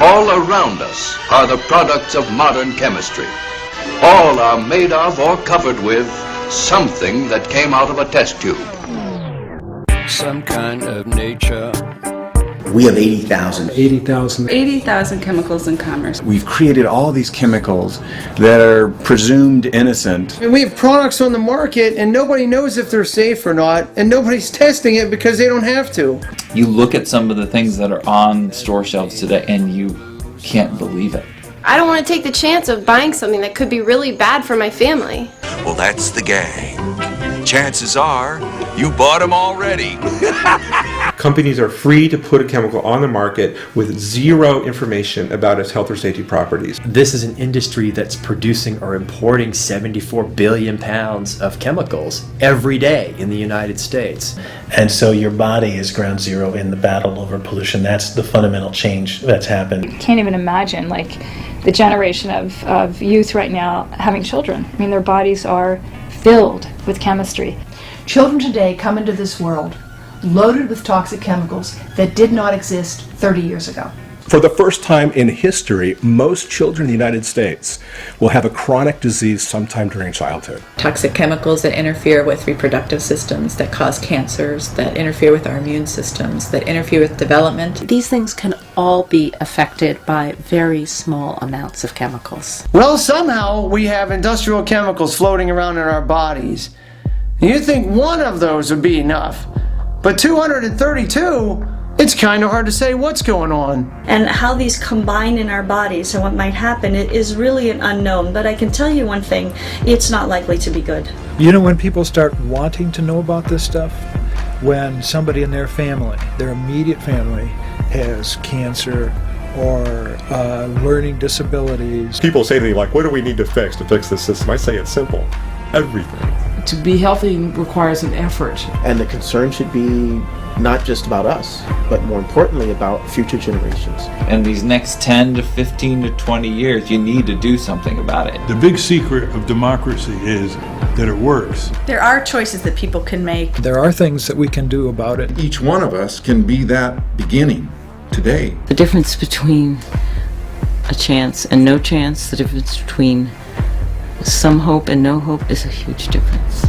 All around us are the products of modern chemistry. All are made of or covered with something that came out of a test tube. Some kind of nature. We have 80,000. 80,000 chemicals in commerce. We've created all these chemicals that are presumed innocent. And we have products on the market and nobody knows if they're safe or not, and nobody's testing it because they don't have to. You look at some of the things that are on store shelves today and you can't believe it. I don't want to take the chance of buying something that could be really bad for my family. Well, that's the game. Chances are you bought them already. Companies are free to put a chemical on the market with zero information about its health or safety properties. This is an industry that's producing or importing 74 billion pounds of chemicals every day in the United States. And so your body is ground zero in the battle over pollution. That's the fundamental change that's happened. I can't even imagine the generation of youth right now having children. I mean, their bodies are filled with chemistry. Children today come into this world loaded with toxic chemicals that did not exist 30 years ago. For the first time in history, most children in the United States will have a chronic disease sometime during childhood. Toxic chemicals that interfere with reproductive systems, that cause cancers, that interfere with our immune systems, that interfere with development. These things can all be affected by very small amounts of chemicals. Well, somehow we have industrial chemicals floating around in our bodies. You'd think one of those would be enough, but 232, it's kind of hard to say what's going on. And how these combine in our bodies and what might happen, it is really an unknown. But I can tell you one thing, it's not likely to be good. You know when people start wanting to know about this stuff? When somebody in their family, their immediate family, has cancer or learning disabilities. People say to me, like, what do we need to fix this system? I say it's simple. Everything. To be healthy requires an effort. And the concern should be not just about us, but more importantly about future generations. And these next 10 to 15 to 20 years, you need to do something about it. The big secret of democracy is that it works. There are choices that people can make. There are things that we can do about it. Each one of us can be that beginning today. The difference between a chance and no chance, the difference between some hope and no hope is a huge difference.